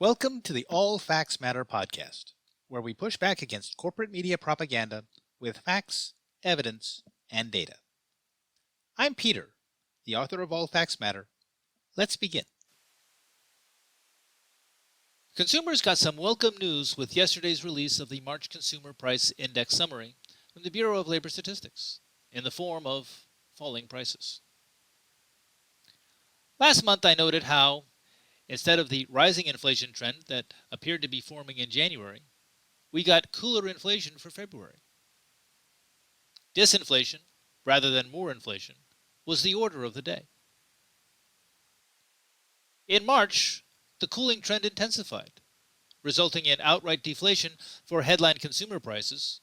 Welcome to the All Facts Matter podcast, where we push back against corporate media propaganda with facts, evidence, and data. I'm Peter, the author of All Facts Matter. Let's begin. Consumers got some welcome news with yesterday's release of the March Consumer Price Index summary from the Bureau of Labor Statistics, in the form of falling prices. Last month I noted how, instead of the rising inflation trend that appeared to be forming in January, we got cooler inflation for February. Disinflation, rather than more inflation, was the order of the day. In March, the cooling trend intensified, resulting in outright deflation for headline consumer prices,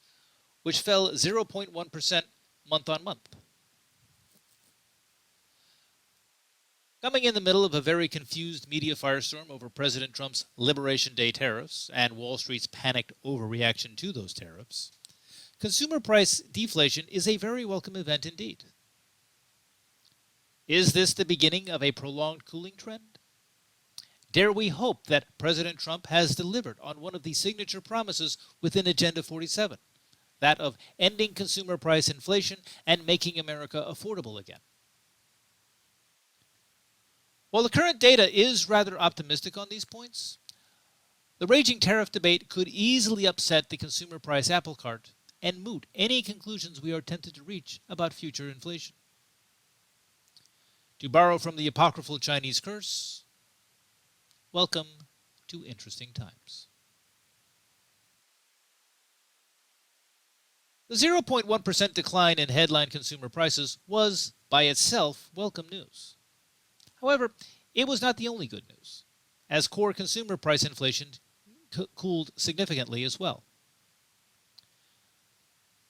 which fell 0.1% month-on-month. Coming in the middle of a very confused media firestorm over President Trump's Liberation Day tariffs and Wall Street's panicked overreaction to those tariffs, consumer price deflation is a very welcome event indeed. Is this the beginning of a prolonged cooling trend? Dare we hope that President Trump has delivered on one of the signature promises within Agenda 47, that of ending consumer price inflation and making America affordable again? While the current data is rather optimistic on these points, the raging tariff debate could easily upset the consumer price apple cart and moot any conclusions we are tempted to reach about future inflation. To borrow from the apocryphal Chinese curse, welcome to interesting times. The 0.1% decline in headline consumer prices was, by itself, welcome news. However, it was not the only good news, as core consumer price inflation cooled significantly as well.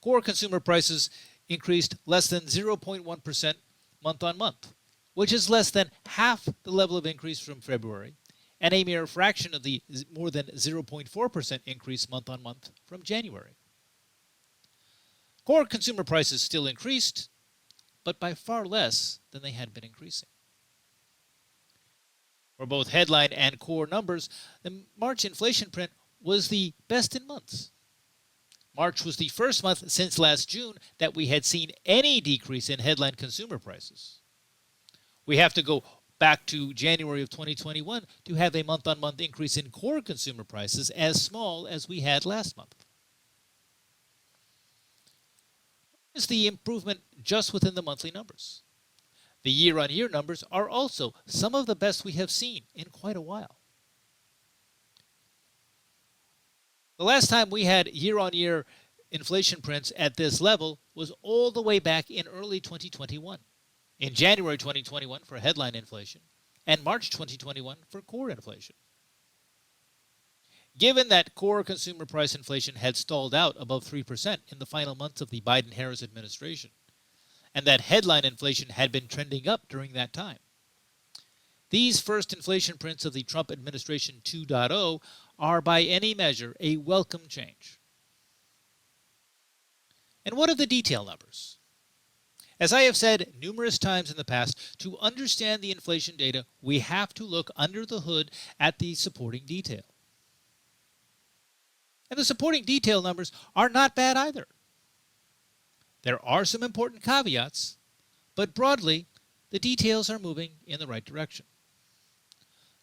Core consumer prices increased less than 0.1% month-on-month, which is less than half the level of increase from February, and a mere fraction of the more than 0.4% increase month-on-month from January. Core consumer prices still increased, but by far less than they had been increasing. For both headline and core numbers, the March inflation print was the best in months. March was the first month since last June that we had seen any decrease in headline consumer prices. We have to go back to January of 2021 to have a month-on-month increase in core consumer prices as small as we had last month. Is the improvement just within the monthly numbers? The year-on-year numbers are also some of the best we have seen in quite a while. The last time we had year-on-year inflation prints at this level was all the way back in early 2021, in January 2021 for headline inflation, and March 2021 for core inflation. Given that core consumer price inflation had stalled out above 3% in the final months of the Biden-Harris administration, and that headline inflation had been trending up during that time, these first inflation prints of the Trump administration 2.0 are by any measure a welcome change. And what are the detail numbers? As I have said numerous times in the past, to understand the inflation data, we have to look under the hood at the supporting detail. And the supporting detail numbers are not bad either. There are some important caveats, but broadly, the details are moving in the right direction.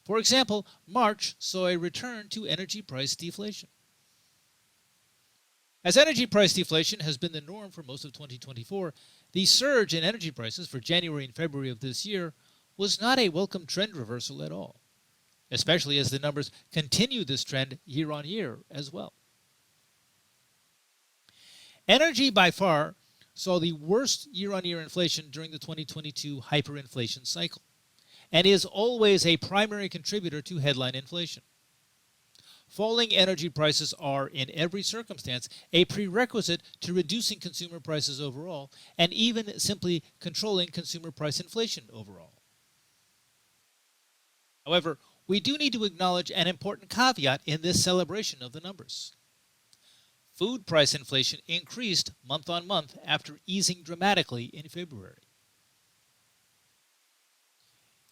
For example, March saw a return to energy price deflation. As energy price deflation has been the norm for most of 2024, the surge in energy prices for January and February of this year was not a welcome trend reversal at all, especially as the numbers continue this trend year on year as well. Energy by far saw the worst year-on-year inflation during the 2022 hyperinflation cycle, and is always a primary contributor to headline inflation. Falling energy prices are, in every circumstance, a prerequisite to reducing consumer prices overall, and even simply controlling consumer price inflation overall. However, we do need to acknowledge an important caveat in this celebration of the numbers. Food price inflation increased month on month after easing dramatically in February.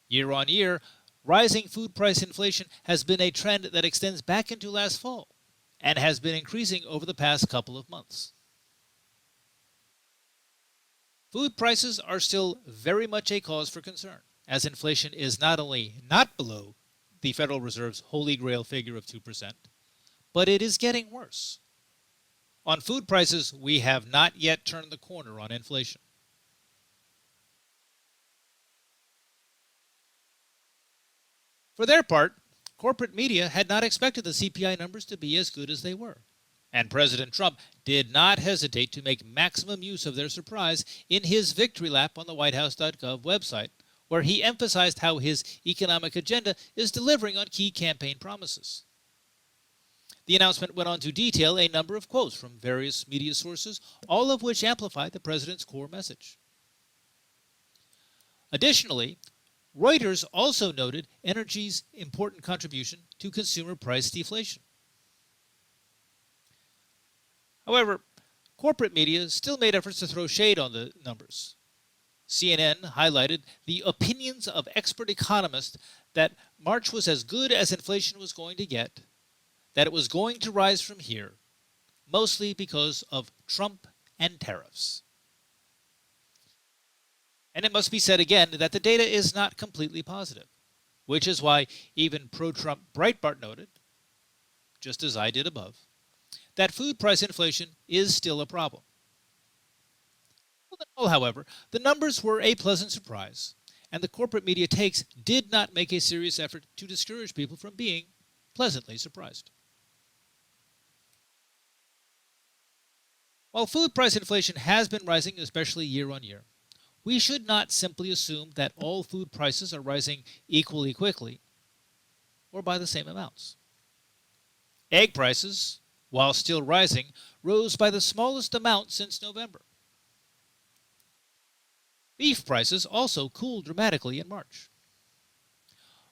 Year on year, Rising food price inflation has been a trend that extends back into last fall and has been increasing over the past couple of months. Food prices are still very much a cause for concern, as inflation is not only not below the Federal Reserve's holy grail figure of 2%, but it is getting worse. On food prices, we have not yet turned the corner on inflation. For their part, corporate media had not expected the CPI numbers to be as good as they were. And President Trump did not hesitate to make maximum use of their surprise in his victory lap on the WhiteHouse.gov website, where he emphasized how his economic agenda is delivering on key campaign promises. The announcement went on to detail a number of quotes from various media sources, all of which amplified the president's core message. Additionally, Reuters also noted energy's important contribution to consumer price deflation. However, corporate media still made efforts to throw shade on the numbers. CNN highlighted the opinions of expert economists that March was as good as inflation was going to get, that it was going to rise from here, mostly because of Trump and tariffs. And it must be said again that the data is not completely positive, which is why even pro-Trump Breitbart noted, just as I did above, that food price inflation is still a problem. All in all, however, the numbers were a pleasant surprise, and the corporate media takes did not make a serious effort to discourage people from being pleasantly surprised. While food price inflation has been rising, especially year on year, we should not simply assume that all food prices are rising equally quickly or by the same amounts. Egg prices, while still rising, rose by the smallest amount since November. Beef prices also cooled dramatically in March.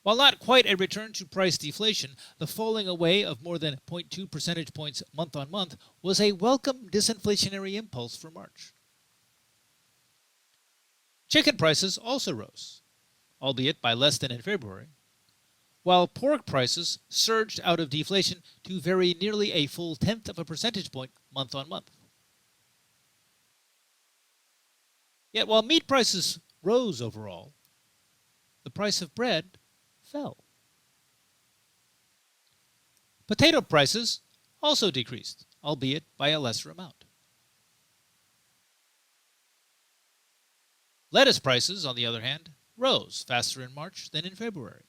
While not quite a return to price deflation, the falling away of more than 0.2 percentage points month on month was a welcome disinflationary impulse for March. Chicken prices also rose, albeit by less than in February, while pork prices surged out of deflation to very nearly a full tenth of a percentage point month on month. Yet while meat prices rose overall, the price of bread fell. Potato prices also decreased, albeit by a lesser amount. Lettuce prices, on the other hand, rose faster in March than in February.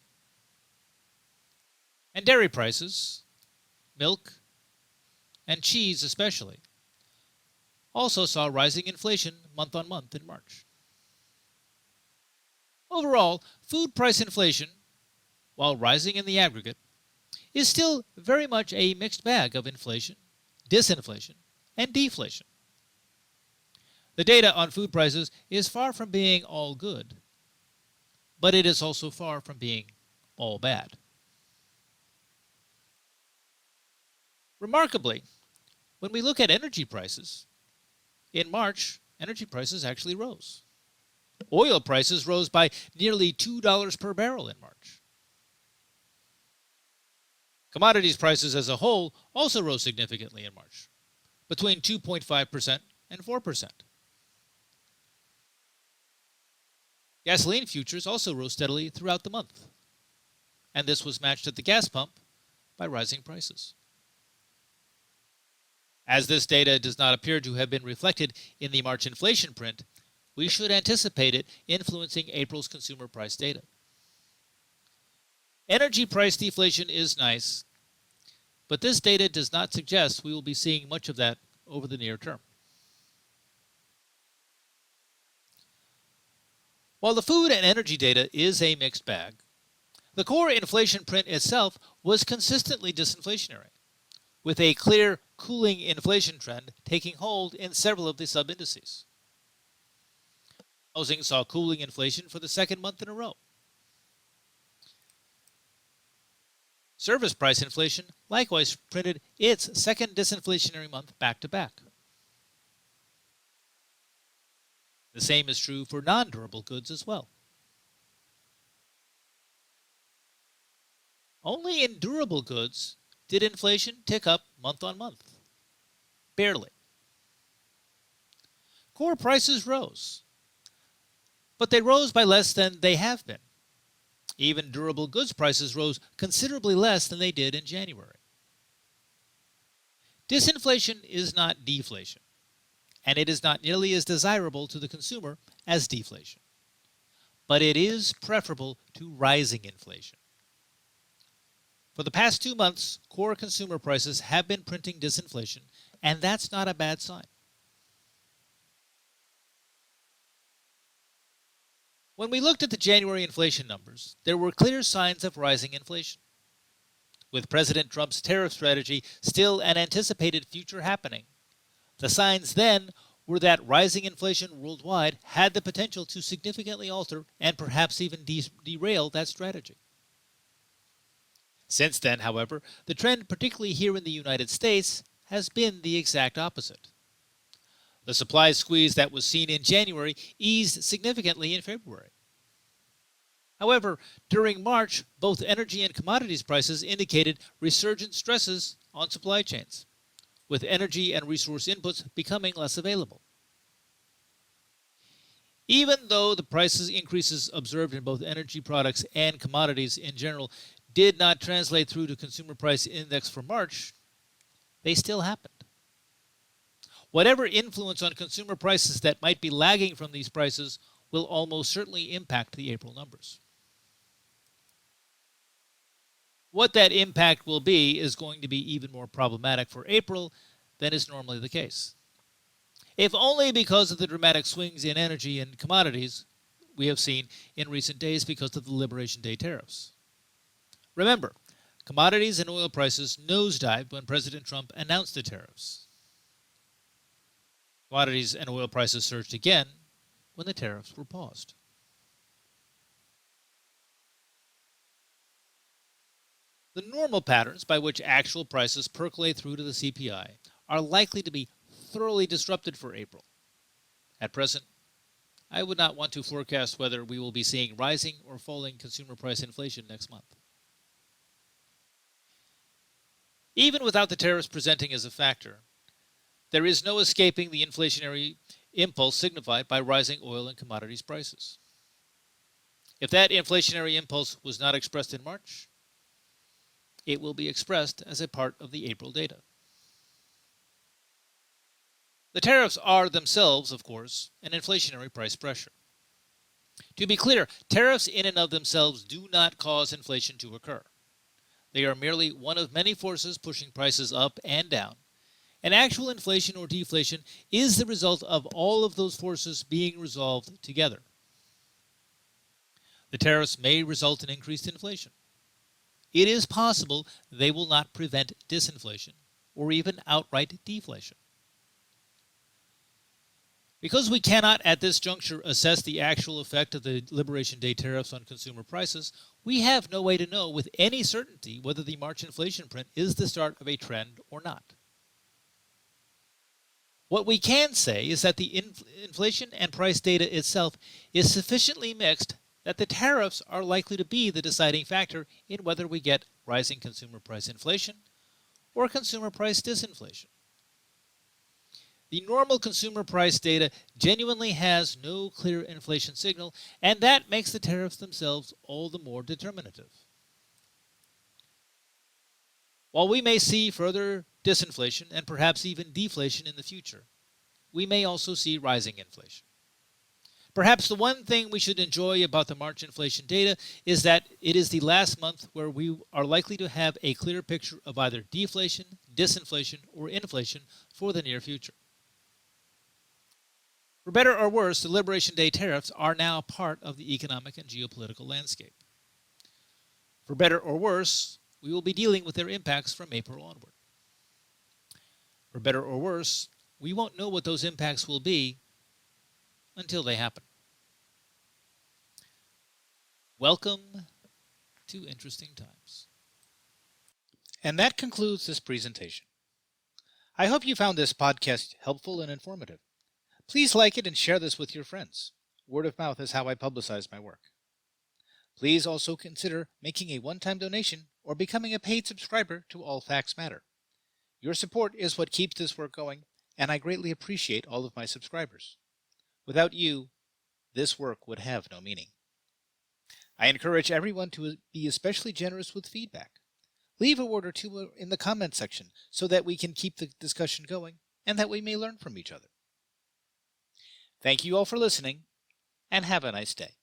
And dairy prices, milk, and cheese especially, also saw rising inflation month on month in March. Overall, food price inflation, while rising in the aggregate, is still very much a mixed bag of inflation, disinflation, and deflation. The data on food prices is far from being all good, but it is also far from being all bad. Remarkably, when we look at energy prices, in March, energy prices actually rose. Oil prices rose by nearly $2 per barrel in March. Commodities prices as a whole also rose significantly in March, between 2.5% and 4%. Gasoline futures also rose steadily throughout the month, and this was matched at the gas pump by rising prices. As this data does not appear to have been reflected in the March inflation print, we should anticipate it influencing April's consumer price data. Energy price deflation is nice, but this data does not suggest we will be seeing much of that over the near term. While the food and energy data is a mixed bag, the core inflation print itself was consistently disinflationary, with a clear cooling inflation trend taking hold in several of the sub-indices. Housing saw cooling inflation for the second month in a row. Service price inflation likewise printed its second disinflationary month back-to-back. The same is true for non-durable goods as well. Only in durable goods did inflation tick up month on month. Barely. Core prices rose, but they rose by less than they have been. Even durable goods prices rose considerably less than they did in January. Disinflation is not deflation, and it is not nearly as desirable to the consumer as deflation. But it is preferable to rising inflation. For the past 2 months, core consumer prices have been printing disinflation, and that's not a bad sign. When we looked at the January inflation numbers, there were clear signs of rising inflation. With President Trump's tariff strategy still an anticipated future happening, the signs then were that rising inflation worldwide had the potential to significantly alter and perhaps even derail that strategy. Since then, however, the trend, particularly here in the United States, has been the exact opposite. The supply squeeze that was seen in January eased significantly in February. However, during March, both energy and commodities prices indicated resurgent stresses on supply chains, with energy and resource inputs becoming less available. Even though the prices increases observed in both energy products and commodities in general did not translate through to consumer price index for March, they still happened. Whatever influence on consumer prices that might be lagging from these prices will almost certainly impact the April numbers. What that impact will be is going to be even more problematic for April than is normally the case. If only because of the dramatic swings in energy and commodities we have seen in recent days because of the Liberation Day tariffs. Remember, commodities and oil prices nosedived when President Trump announced the tariffs. Commodities and oil prices surged again when the tariffs were paused. The normal patterns by which actual prices percolate through to the CPI are likely to be thoroughly disrupted for April. At present, I would not want to forecast whether we will be seeing rising or falling consumer price inflation next month. Even without the tariffs presenting as a factor, there is no escaping the inflationary impulse signified by rising oil and commodities prices. If that inflationary impulse was not expressed in March, it will be expressed as a part of the April data. The tariffs are themselves, of course, an inflationary price pressure. To be clear, tariffs in and of themselves do not cause inflation to occur. They are merely one of many forces pushing prices up and down, and actual inflation or deflation is the result of all of those forces being resolved together. The tariffs may result in increased inflation. It is possible they will not prevent disinflation or even outright deflation. Because we cannot at this juncture assess the actual effect of the Liberation Day tariffs on consumer prices, we have no way to know with any certainty whether the March inflation print is the start of a trend or not. What we can say is that the inflation and price data itself is sufficiently mixed that the tariffs are likely to be the deciding factor in whether we get rising consumer price inflation or consumer price disinflation. The normal consumer price data genuinely has no clear inflation signal, and that makes the tariffs themselves all the more determinative. While we may see further disinflation and perhaps even deflation in the future, we may also see rising inflation. Perhaps the one thing we should enjoy about the March inflation data is that it is the last month where we are likely to have a clear picture of either deflation, disinflation, or inflation for the near future. For better or worse, the Liberation Day tariffs are now part of the economic and geopolitical landscape. For better or worse, we will be dealing with their impacts from April onward. For better or worse, we won't know what those impacts will be until they happen. Welcome to Interesting Times. And that concludes this presentation. I hope you found this podcast helpful and informative. Please like it and share this with your friends. Word of mouth is how I publicize my work. Please also consider making a one-time donation or becoming a paid subscriber to All Facts Matter. Your support is what keeps this work going, and I greatly appreciate all of my subscribers. Without you, this work would have no meaning. I encourage everyone to be especially generous with feedback. Leave a word or two in the comment section so that we can keep the discussion going and that we may learn from each other. Thank you all for listening, and have a nice day.